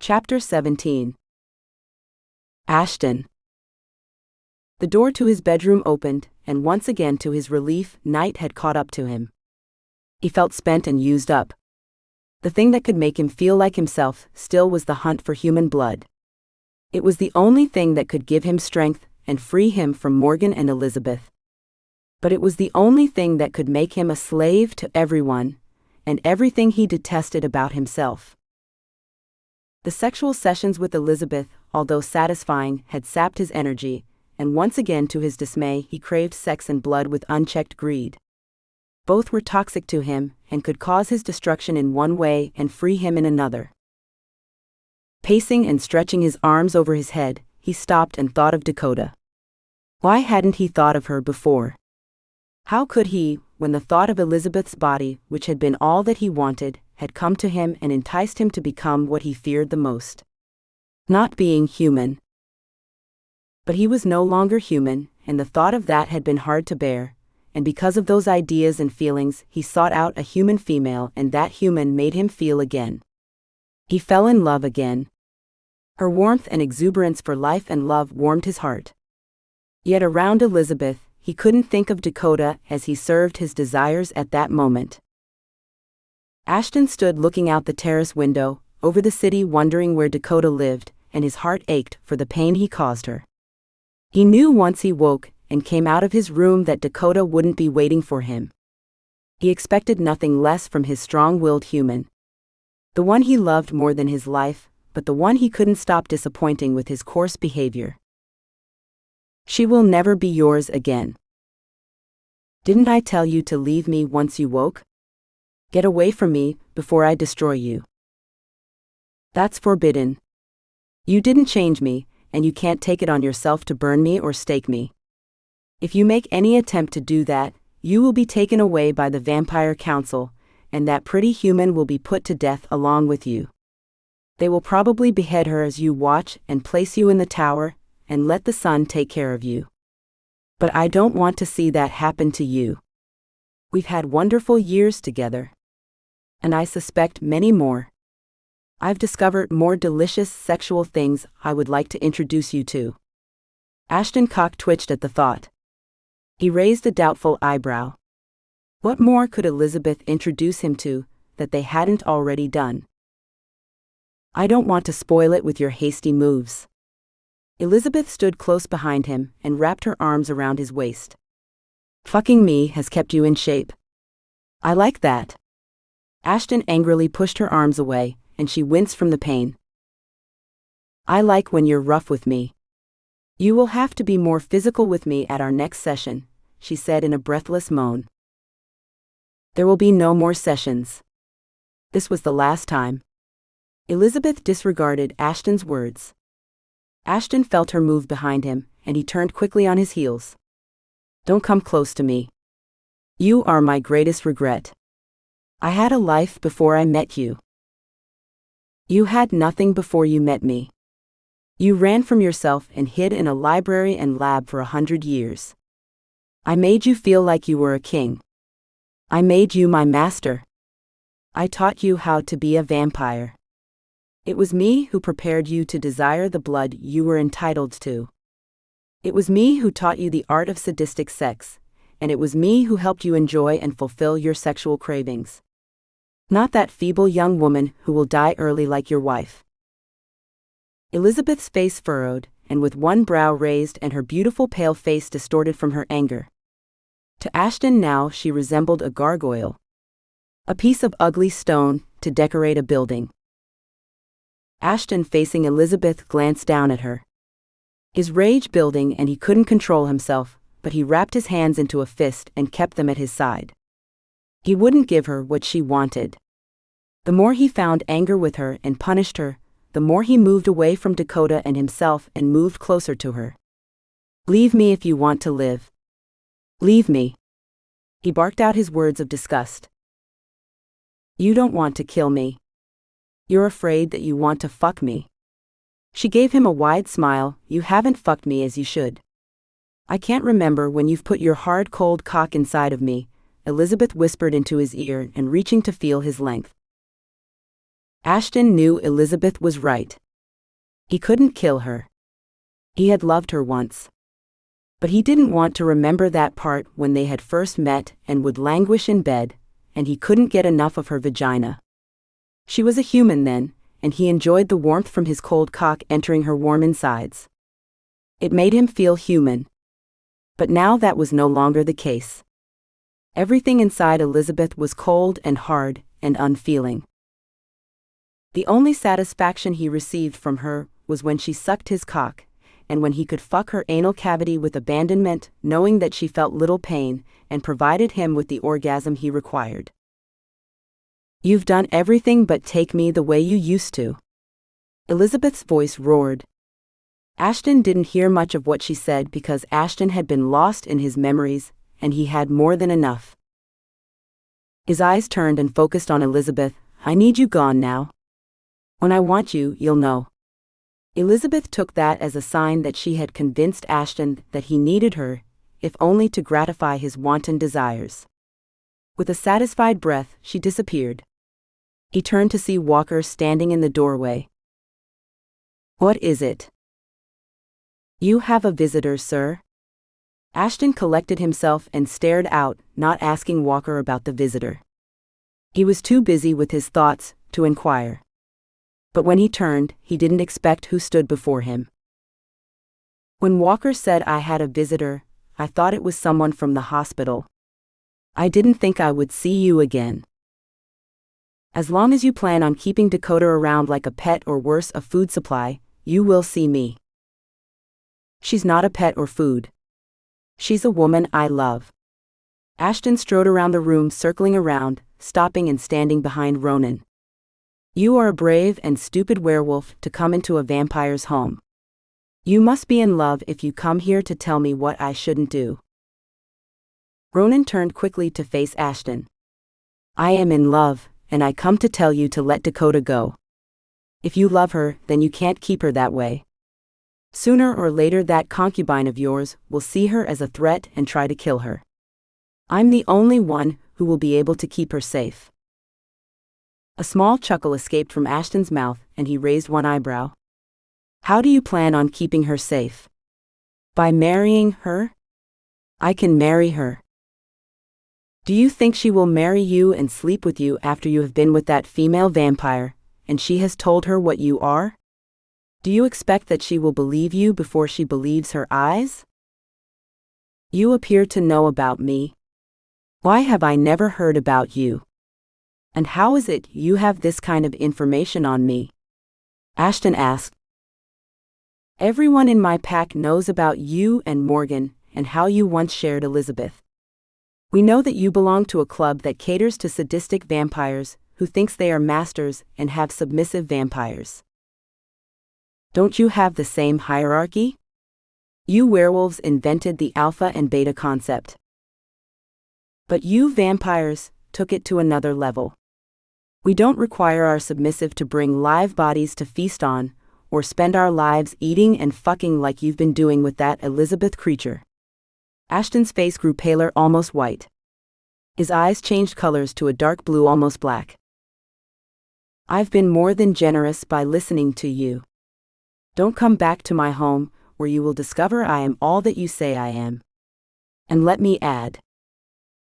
Chapter 17. Ashton. The door to his bedroom opened, and once again to his relief, night had caught up to him. He felt spent and used up. The thing that could make him feel like himself still was the hunt for human blood. It was the only thing that could give him strength and free him from Morgan and Elizabeth. But it was the only thing that could make him a slave to everyone, and everything he detested about himself. The sexual sessions with Elizabeth, although satisfying, had sapped his energy, and once again to his dismay he craved sex and blood with unchecked greed. Both were toxic to him, and could cause his destruction in one way and free him in another. Pacing and stretching his arms over his head, he stopped and thought of Dakota. Why hadn't he thought of her before? How could he, when the thought of Elizabeth's body, which had been all that he wanted, had come to him and enticed him to become what he feared the most? Not being human. But he was no longer human, and the thought of that had been hard to bear, and because of those ideas and feelings he sought out a human female, and that human made him feel again. He fell in love again. Her warmth and exuberance for life and love warmed his heart. Yet around Elizabeth, he couldn't think of Dakota as he served his desires at that moment. Ashton stood looking out the terrace window, over the city, wondering where Dakota lived, and his heart ached for the pain he caused her. He knew once he woke and came out of his room that Dakota wouldn't be waiting for him. He expected nothing less from his strong-willed human. The one he loved more than his life, but the one he couldn't stop disappointing with his coarse behavior. She will never be yours again. Didn't I tell you to leave me once you woke? Get away from me, before I destroy you. That's forbidden. You didn't change me, and you can't take it on yourself to burn me or stake me. If you make any attempt to do that, you will be taken away by the Vampire Council, and that pretty human will be put to death along with you. They will probably behead her as you watch and place you in the tower, and let the sun take care of you. But I don't want to see that happen to you. We've had wonderful years together. And I suspect many more. I've discovered more delicious sexual things I would like to introduce you to. Ashton cock-twitched at the thought. He raised a doubtful eyebrow. What more could Elizabeth introduce him to, that they hadn't already done? I don't want to spoil it with your hasty moves. Elizabeth stood close behind him and wrapped her arms around his waist. Fucking me has kept you in shape. I like that. Ashton angrily pushed her arms away, and she winced from the pain. I like when you're rough with me. You will have to be more physical with me at our next session, she said in a breathless moan. There will be no more sessions. This was the last time. Elizabeth disregarded Ashton's words. Ashton felt her move behind him, and he turned quickly on his heels. Don't come close to me. You are my greatest regret. I had a life before I met you. You had nothing before you met me. You ran from yourself and hid in a library and lab for 100 years. I made you feel like you were a king. I made you my master. I taught you how to be a vampire. It was me who prepared you to desire the blood you were entitled to. It was me who taught you the art of sadistic sex, and it was me who helped you enjoy and fulfill your sexual cravings. Not that feeble young woman who will die early like your wife. Elizabeth's face furrowed, and with one brow raised and her beautiful pale face distorted from her anger. To Ashton now she resembled a gargoyle. A piece of ugly stone to decorate a building. Ashton, facing Elizabeth, glanced down at her. His rage building, and he couldn't control himself, but he wrapped his hands into a fist and kept them at his side. He wouldn't give her what she wanted. The more he found anger with her and punished her, the more he moved away from Dakota and himself and moved closer to her. Leave me if you want to live. Leave me. He barked out his words of disgust. You don't want to kill me. You're afraid that you want to fuck me. She gave him a wide smile. You haven't fucked me as you should. I can't remember when you've put your hard cold cock inside of me, Elizabeth whispered into his ear and reaching to feel his length. Ashton knew Elizabeth was right. He couldn't kill her. He had loved her once. But he didn't want to remember that part when they had first met and would languish in bed, and he couldn't get enough of her vagina. She was a human then, and he enjoyed the warmth from his cold cock entering her warm insides. It made him feel human. But now that was no longer the case. Everything inside Elizabeth was cold and hard and unfeeling. The only satisfaction he received from her was when she sucked his cock, and when he could fuck her anal cavity with abandonment, knowing that she felt little pain and provided him with the orgasm he required. "You've done everything but take me the way you used to." Elizabeth's voice roared. Ashton didn't hear much of what she said because Ashton had been lost in his memories, and he had more than enough. His eyes turned and focused on Elizabeth. "I need you gone now. When I want you, you'll know." Elizabeth took that as a sign that she had convinced Ashton that he needed her, if only to gratify his wanton desires. With a satisfied breath, she disappeared. He turned to see Walker standing in the doorway. "What is it?" "You have a visitor, sir." Ashton collected himself and stared out, not asking Walker about the visitor. He was too busy with his thoughts to inquire. But when he turned, he didn't expect who stood before him. When Walker said I had a visitor, I thought it was someone from the hospital. I didn't think I would see you again. As long as you plan on keeping Dakota around like a pet or worse, a food supply, you will see me. She's not a pet or food. She's a woman I love. Ashton strode around the room, circling around, stopping and standing behind Ronin. You are a brave and stupid werewolf to come into a vampire's home. You must be in love if you come here to tell me what I shouldn't do. Ronin turned quickly to face Ashton. I am in love, and I come to tell you to let Dakota go. If you love her, then you can't keep her that way. Sooner or later that concubine of yours will see her as a threat and try to kill her. I'm the only one who will be able to keep her safe. A small chuckle escaped from Ashton's mouth, and he raised one eyebrow. How do you plan on keeping her safe? By marrying her? I can marry her. Do you think she will marry you and sleep with you after you have been with that female vampire, and she has told her what you are? Do you expect that she will believe you before she believes her eyes? You appear to know about me. Why have I never heard about you? And how is it you have this kind of information on me? Ashton asked. Everyone in my pack knows about you and Morgan, and how you once shared Elizabeth. We know that you belong to a club that caters to sadistic vampires, who thinks they are masters and have submissive vampires. Don't you have the same hierarchy? You werewolves invented the alpha and beta concept. But you vampires took it to another level. We don't require our submissive to bring live bodies to feast on, or spend our lives eating and fucking like you've been doing with that Elizabeth creature. Ashton's face grew paler, almost white. His eyes changed colors to a dark blue, almost black. I've been more than generous by listening to you. Don't come back to my home, where you will discover I am all that you say I am. And let me add,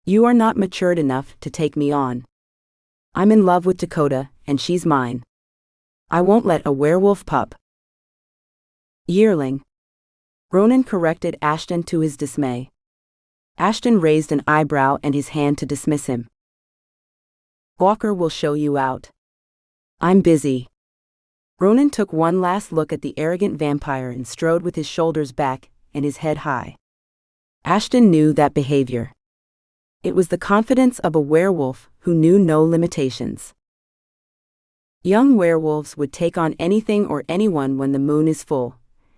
you are not matured enough to take me on. I'm in love with Dakota, and she's mine. I won't let a werewolf pup. Yearling. Ronin corrected Ashton to his dismay. Ashton raised an eyebrow and his hand to dismiss him. Walker will show you out. I'm busy. Ronin took one last look at the arrogant vampire and strode with his shoulders back and his head high. Ashton knew that behavior. It was the confidence of a werewolf who knew no limitations. Young werewolves would take on anything or anyone when the moon is full,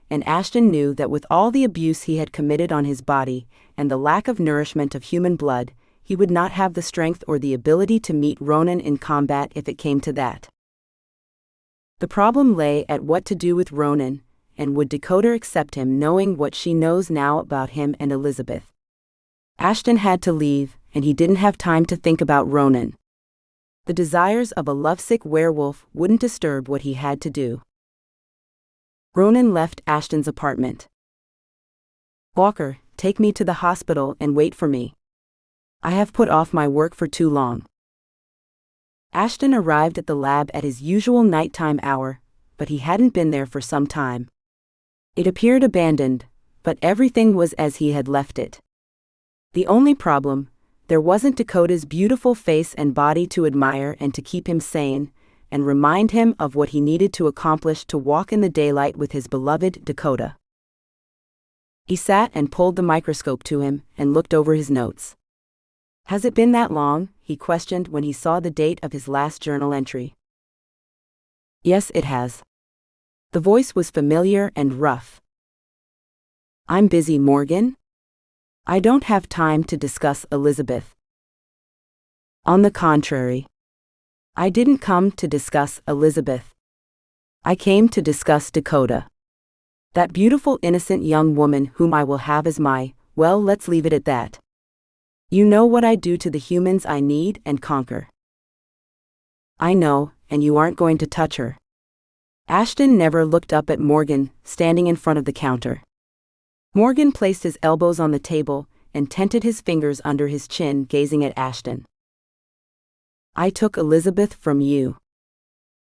and Ashton knew that with all the abuse he had committed on his body and the lack of nourishment of human blood, he would not have the strength or the ability to meet Ronin in combat if it came to that. The problem lay at what to do with Ronin, and would Dakota accept him knowing what she knows now about him and Elizabeth? Ashton had to leave, and he didn't have time to think about Ronin. The desires of a lovesick werewolf wouldn't disturb what he had to do. Ronin left Ashton's apartment. "Walker, take me to the hospital and wait for me. I have put off my work for too long." Ashton arrived at the lab at his usual nighttime hour, but he hadn't been there for some time. It appeared abandoned, but everything was as he had left it. The only problem, there wasn't Dakota's beautiful face and body to admire and to keep him sane, and remind him of what he needed to accomplish to walk in the daylight with his beloved Dakota. He sat and pulled the microscope to him and looked over his notes. "Has it been that long?" he questioned when he saw the date of his last journal entry. "Yes, it has." The voice was familiar and rough. "I'm busy, Morgan. I don't have time to discuss Elizabeth." "On the contrary. I didn't come to discuss Elizabeth. I came to discuss Dakota. That beautiful innocent young woman whom I will have as my, well, let's leave it at that. You know what I do to the humans I need and conquer." "I know, and you aren't going to touch her." Ashton never looked up at Morgan, standing in front of the counter. Morgan placed his elbows on the table and tented his fingers under his chin, gazing at Ashton. "I took Elizabeth from you.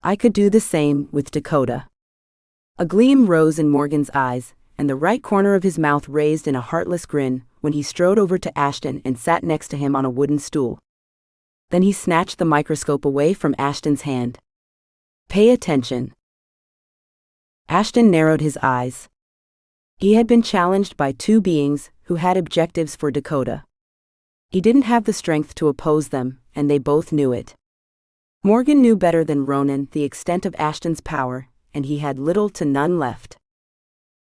I could do the same with Dakota." A gleam rose in Morgan's eyes, and the right corner of his mouth raised in a heartless grin when he strode over to Ashton and sat next to him on a wooden stool. Then he snatched the microscope away from Ashton's hand. "Pay attention." Ashton narrowed his eyes. He had been challenged by two beings who had objectives for Dakota. He didn't have the strength to oppose them, and they both knew it. Morgan knew better than Ronin the extent of Ashton's power, and he had little to none left.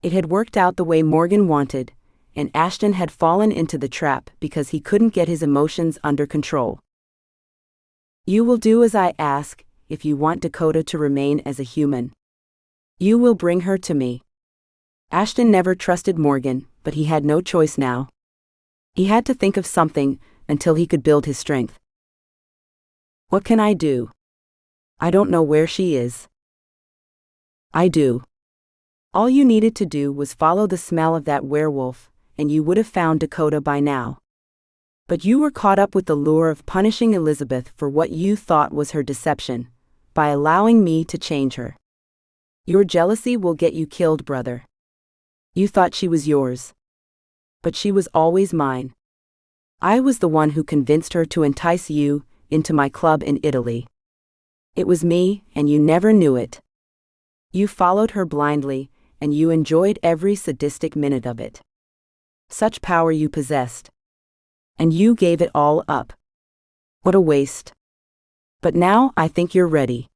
It had worked out the way Morgan wanted, and Ashton had fallen into the trap because he couldn't get his emotions under control. "You will do as I ask if you want Dakota to remain as a human. You will bring her to me." Ashton never trusted Morgan, but he had no choice now. He had to think of something until he could build his strength. "What can I do? I don't know where she is." "I do. All you needed to do was follow the smell of that werewolf, and you would have found Dakota by now. But you were caught up with the lure of punishing Elizabeth for what you thought was her deception, by allowing me to change her. Your jealousy will get you killed, brother. You thought she was yours. But she was always mine. I was the one who convinced her to entice you into my club in Italy. It was me, and you never knew it. You followed her blindly, and you enjoyed every sadistic minute of it. Such power you possessed. And you gave it all up. What a waste. But now I think you're ready."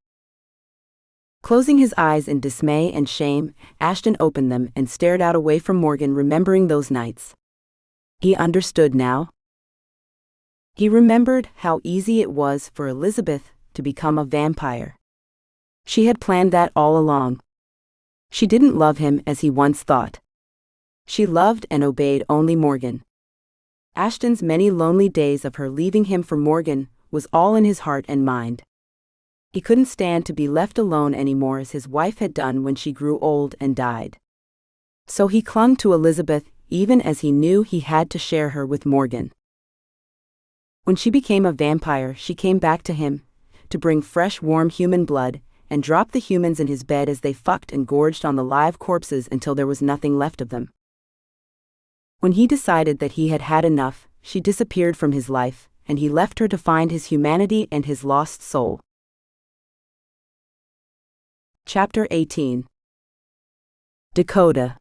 Closing his eyes in dismay and shame, Ashton opened them and stared out away from Morgan, remembering those nights. He understood now. He remembered how easy it was for Elizabeth to become a vampire. She had planned that all along. She didn't love him as he once thought. She loved and obeyed only Morgan. Ashton's many lonely days of her leaving him for Morgan was all in his heart and mind. He couldn't stand to be left alone anymore as his wife had done when she grew old and died. So he clung to Elizabeth even as he knew he had to share her with Morgan. When she became a vampire, she came back to him, to bring fresh warm human blood, and drop the humans in his bed as they fucked and gorged on the live corpses until there was nothing left of them. When he decided that he had had enough, she disappeared from his life, and he left her to find his humanity and his lost soul. Chapter 18. Dakota.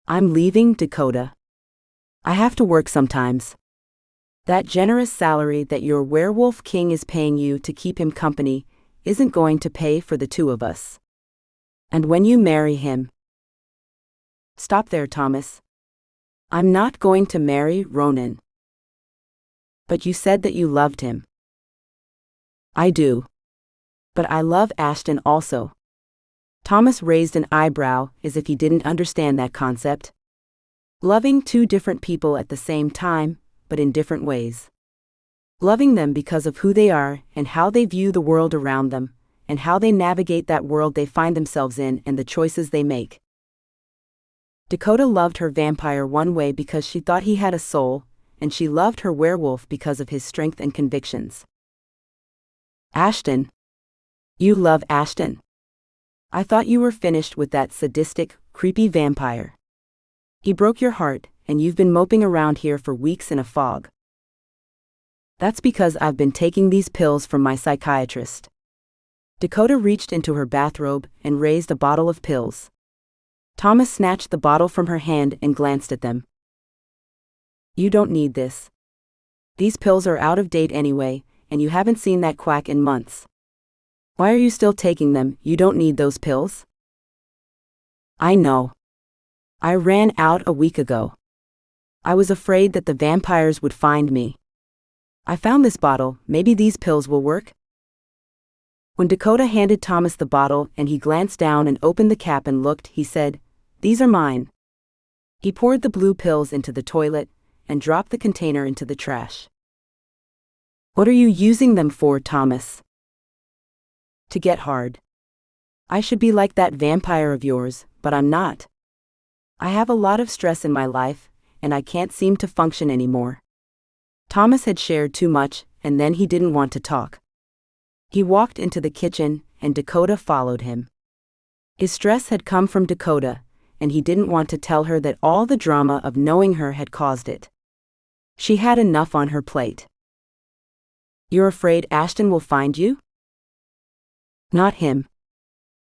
"I'm leaving, Dakota. I have to work sometimes. That generous salary that your werewolf king is paying you to keep him company isn't going to pay for the two of us. And when you marry him..." "Stop there, Thomas. I'm not going to marry Ronin." "But you said that you loved him." "I do. But I love Ashton also." Thomas raised an eyebrow as if he didn't understand that concept. Loving two different people at the same time, but in different ways. Loving them because of who they are and how they view the world around them, and how they navigate that world they find themselves in and the choices they make. Dakota loved her vampire one way because she thought he had a soul, and she loved her werewolf because of his strength and convictions. Ashton. You love Ashton. I thought you were finished with that sadistic, creepy vampire. He broke your heart, and you've been moping around here for weeks in a fog. That's because I've been taking these pills from my psychiatrist. Dakota reached into her bathrobe and raised a bottle of pills. Thomas snatched the bottle from her hand and glanced at them. You don't need this. These pills are out of date anyway, and you haven't seen that quack in months. Why are you still taking them? You don't need those pills. I know. I ran out a week ago. I was afraid that the vampires would find me. I found this bottle, maybe these pills will work? When Dakota handed Thomas the bottle and he glanced down and opened the cap and looked, he said, "These are mine." He poured the blue pills into the toilet and dropped the container into the trash. What are you using them for, Thomas? To get hard. I should be like that vampire of yours, but I'm not. I have a lot of stress in my life, and I can't seem to function anymore. Thomas had shared too much, and then he didn't want to talk. He walked into the kitchen, and Dakota followed him. His stress had come from Dakota, and he didn't want to tell her that all the drama of knowing her had caused it. She had enough on her plate. You're afraid Ashton will find you? Not him.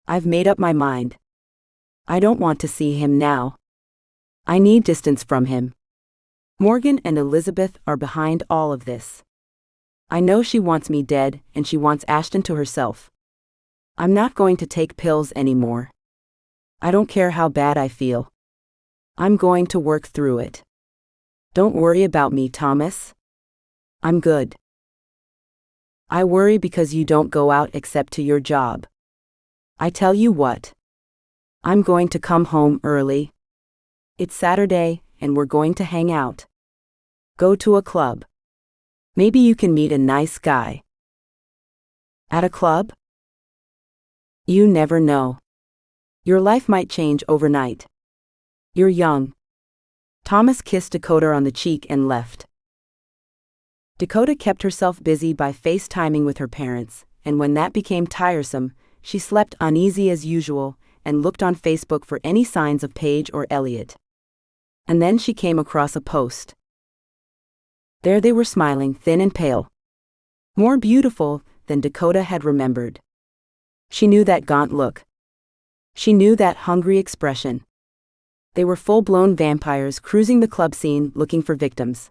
I've made up my mind. I don't want to see him now. I need distance from him. Morgan and Elizabeth are behind all of this. I know she wants me dead, and she wants Ashton to herself. I'm not going to take pills anymore. I don't care how bad I feel. I'm going to work through it. Don't worry about me, Thomas. I'm good. I worry because you don't go out except to your job. I tell you what. I'm going to come home early. It's Saturday, and we're going to hang out. Go to a club. Maybe you can meet a nice guy. At a club? You never know. Your life might change overnight. You're young. Thomas kissed Dakota on the cheek and left. Dakota kept herself busy by FaceTiming with her parents, and when that became tiresome, she slept uneasy as usual and looked on Facebook for any signs of Paige or Elliot. And then she came across a post. There they were smiling, thin and pale. More beautiful than Dakota had remembered. She knew that gaunt look. She knew that hungry expression. They were full-blown vampires cruising the club scene looking for victims.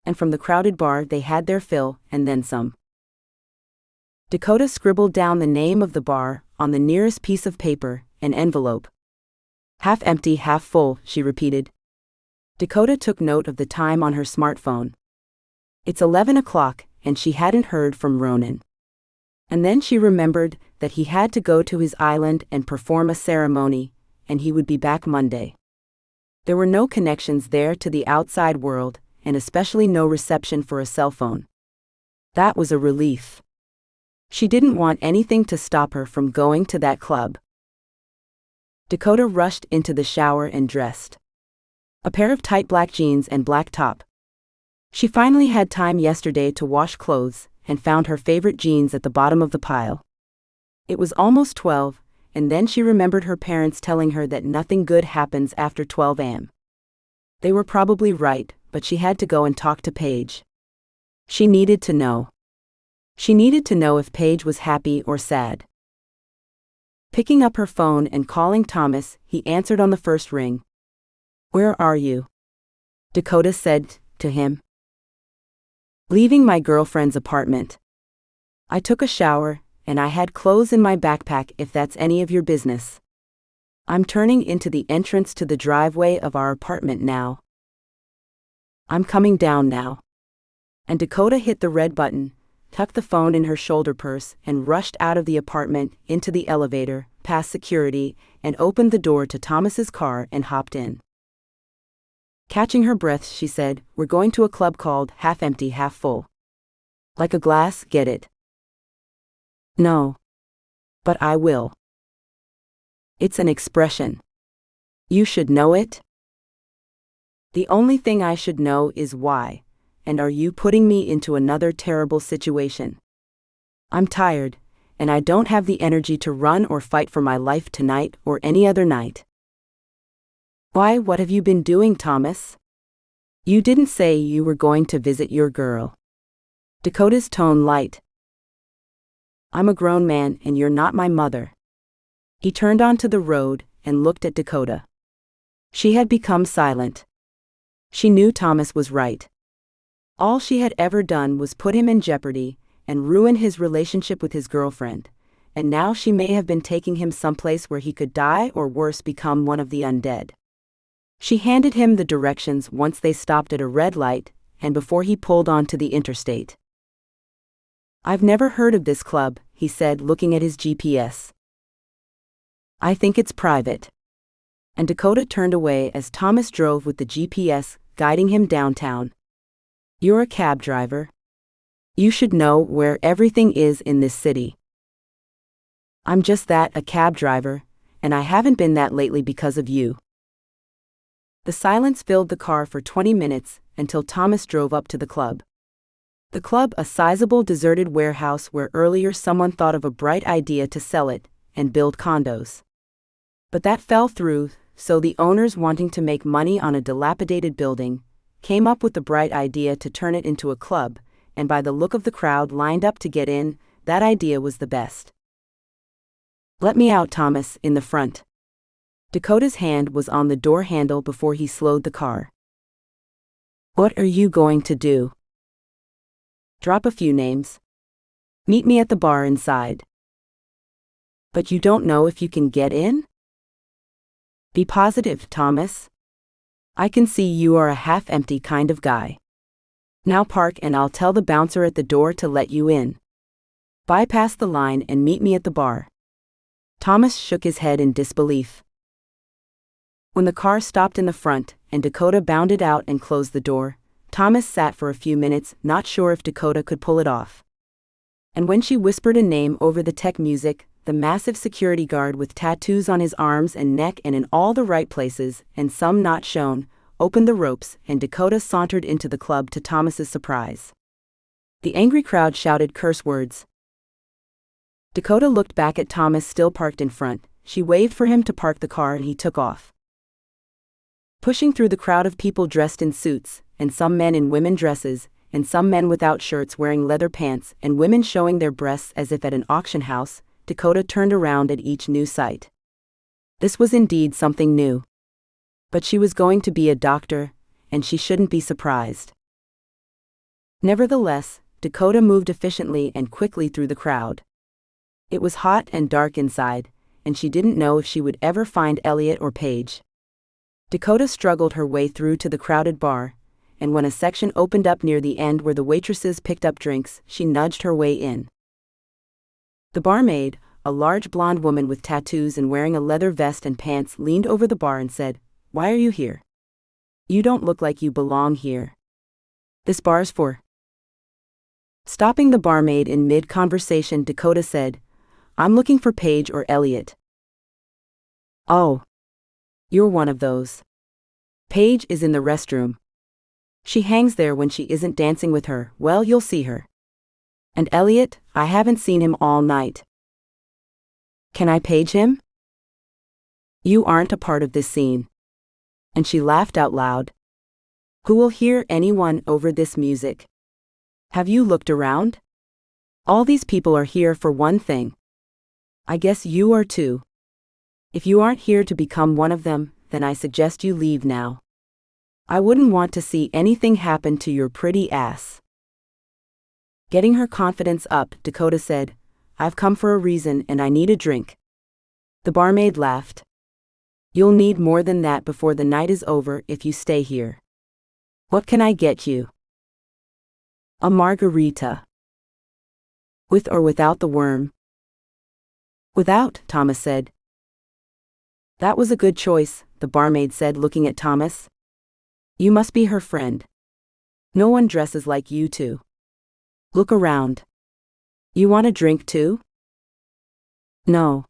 And from the crowded bar they had their fill, and then some. Dakota scribbled down the name of the bar on the nearest piece of paper, an envelope. Half empty, half full, she repeated. Dakota took note of the time on her smartphone. It's 11 o'clock, and she hadn't heard from Ronin. And then she remembered that he had to go to his island and perform a ceremony, and he would be back Monday. There were no connections there to the outside world, and especially no reception for a cell phone. That was a relief. She didn't want anything to stop her from going to that club. Dakota rushed into the shower and dressed. A pair of tight black jeans and black top. She finally had time yesterday to wash clothes, and found her favorite jeans at the bottom of the pile. It was almost 12, and then she remembered her parents telling her that nothing good happens after 12 a.m. They were probably right, but she had to go and talk to Paige. She needed to know. She needed to know if Paige was happy or sad. Picking up her phone and calling Thomas, he answered on the first ring. "Where are you?" Dakota said to him. "Leaving my girlfriend's apartment. I took a shower, and I had clothes in my backpack if that's any of your business. I'm turning into the entrance to the driveway of our apartment now. I'm coming down now." And Dakota hit the red button, tucked the phone in her shoulder purse, and rushed out of the apartment, into the elevator, past security, and opened the door to Thomas's car and hopped in. Catching her breath, she said, "We're going to a club called Half Empty, Half Full. Like a glass, get it? No. But I will. It's an expression. You should know it? The only thing I should know is why, and are you putting me into another terrible situation? I'm tired, and I don't have the energy to run or fight for my life tonight or any other night. Why, what have you been doing, Thomas? You didn't say you were going to visit your girl. Dakota's tone light. I'm a grown man and you're not my mother. He turned onto the road and looked at Dakota. She had become silent. She knew Thomas was right. All she had ever done was put him in jeopardy and ruin his relationship with his girlfriend, and now she may have been taking him someplace where he could die or worse become one of the undead. She handed him the directions once they stopped at a red light and before he pulled onto the interstate. I've never heard of this club, he said, looking at his GPS. I think it's private. And Dakota turned away as Thomas drove with the GPS, guiding him downtown. You're a cab driver. You should know where everything is in this city. I'm just that, a cab driver, and I haven't been that lately because of you. The silence filled the car for 20 minutes until Thomas drove up to the club. The club, a sizable deserted warehouse where earlier someone thought of a bright idea to sell it and build condos. But that fell through, so the owners, wanting to make money on a dilapidated building, came up with the bright idea to turn it into a club, and by the look of the crowd lined up to get in, that idea was the best. Let me out, Thomas, in the front. Dakota's hand was on the door handle before he slowed the car. What are you going to do? Drop a few names. Meet me at the bar inside. But you don't know if you can get in? Be positive, Thomas. I can see you are a half-empty kind of guy. Now park and I'll tell the bouncer at the door to let you in. Bypass the line and meet me at the bar. Thomas shook his head in disbelief. When the car stopped in the front and Dakota bounded out and closed the door, Thomas sat for a few minutes, not sure if Dakota could pull it off. And when she whispered a name over the tech music, the massive security guard with tattoos on his arms and neck and in all the right places, and some not shown, opened the ropes, and Dakota sauntered into the club to Thomas's surprise. The angry crowd shouted curse words. Dakota looked back at Thomas still parked in front. She waved for him to park the car and he took off. Pushing through the crowd of people dressed in suits, and some men in women dresses, and some men without shirts wearing leather pants, and women showing their breasts as if at an auction house, Dakota turned around at each new sight. This was indeed something new. But she was going to be a doctor, and she shouldn't be surprised. Nevertheless, Dakota moved efficiently and quickly through the crowd. It was hot and dark inside, and she didn't know if she would ever find Elliot or Paige. Dakota struggled her way through to the crowded bar, and when a section opened up near the end where the waitresses picked up drinks, she nudged her way in. The barmaid, a large blonde woman with tattoos and wearing a leather vest and pants, leaned over the bar and said, "Why are you here? You don't look like you belong here. This bar's for..." Stopping the barmaid in mid-conversation, Dakota said, "I'm looking for Paige or Elliot." "Oh. You're one of those. Paige is in the restroom. She hangs there when she isn't dancing with her. Well, you'll see her. And Elliot, I haven't seen him all night. Can I page him? You aren't a part of this scene." And she laughed out loud. "Who will hear anyone over this music? Have you looked around? All these people are here for one thing. I guess you are too. If you aren't here to become one of them, then I suggest you leave now. I wouldn't want to see anything happen to your pretty ass." Getting her confidence up, Dakota said, "I've come for a reason and I need a drink." The barmaid laughed. "You'll need more than that before the night is over if you stay here. What can I get you?" "A margarita." "With or without the worm?" "Without," Thomas said. "That was a good choice," the barmaid said, looking at Thomas. "You must be her friend. No one dresses like you two." Look around. You want a drink too? No.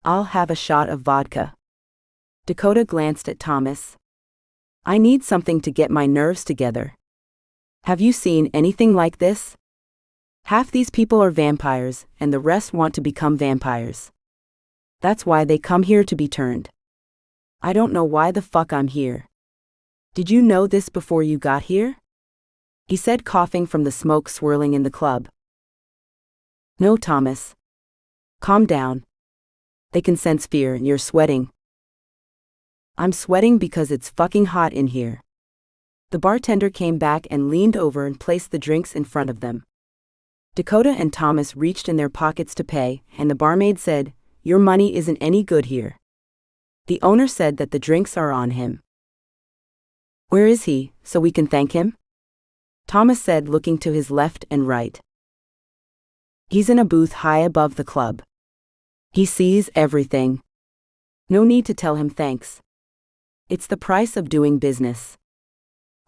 I'll have a shot of vodka. Dakota glanced at Thomas. I need something to get my nerves together. Have you seen anything like this? Half these people are vampires, and the rest want to become vampires. That's why they come here to be turned. I don't know why the fuck I'm here. Did you know this before you got here? He said, coughing from the smoke swirling in the club. No, Thomas. Calm down. They can sense fear and you're sweating. I'm sweating because it's fucking hot in here. The bartender came back and leaned over and placed the drinks in front of them. Dakota and Thomas reached in their pockets to pay, and the barmaid said, "Your money isn't any good here." The owner said that the drinks are on him. Where is he, so we can thank him? Thomas said, looking to his left and right. He's in a booth high above the club. He sees everything. No need to tell him thanks. It's the price of doing business.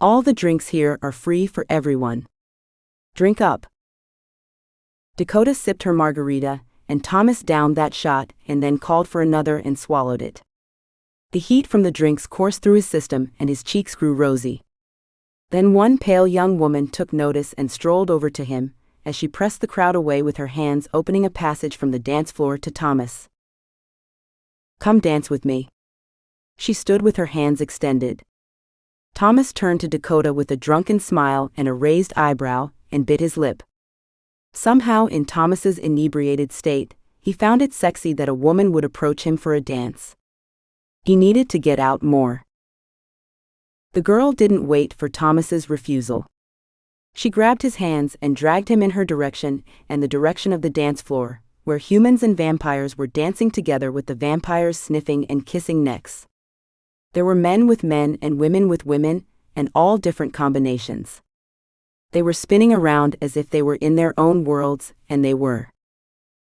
All the drinks here are free for everyone. Drink up. Dakota sipped her margarita, and Thomas downed that shot and then called for another and swallowed it. The heat from the drinks coursed through his system and his cheeks grew rosy. Then one pale young woman took notice and strolled over to him, as she pressed the crowd away with her hands, opening a passage from the dance floor to Thomas. Come dance with me. She stood with her hands extended. Thomas turned to Dakota with a drunken smile and a raised eyebrow, and bit his lip. Somehow, in Thomas's inebriated state, he found it sexy that a woman would approach him for a dance. He needed to get out more. The girl didn't wait for Thomas's refusal. She grabbed his hands and dragged him in her direction and the direction of the dance floor, where humans and vampires were dancing together with the vampires sniffing and kissing necks. There were men with men and women with women, and all different combinations. They were spinning around as if they were in their own worlds, and they were.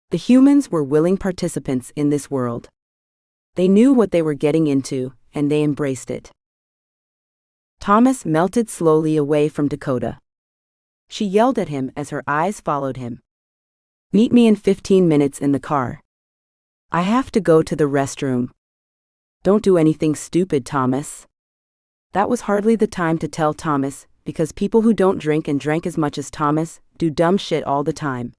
The humans were willing participants in this world. They knew what they were getting into, and they embraced it. Thomas melted slowly away from Dakota. She yelled at him as her eyes followed him. Meet me in 15 minutes in the car. I have to go to the restroom. Don't do anything stupid, Thomas. That was hardly the time to tell Thomas, because people who don't drink and drank as much as Thomas do dumb shit all the time.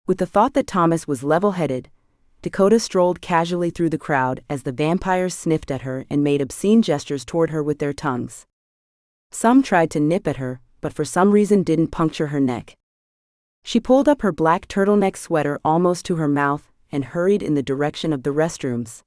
With the thought that Thomas was level-headed, Dakota strolled casually through the crowd as the vampires sniffed at her and made obscene gestures toward her with their tongues. Some tried to nip at her, but for some reason didn't puncture her neck. She pulled up her black turtleneck sweater almost to her mouth and hurried in the direction of the restrooms.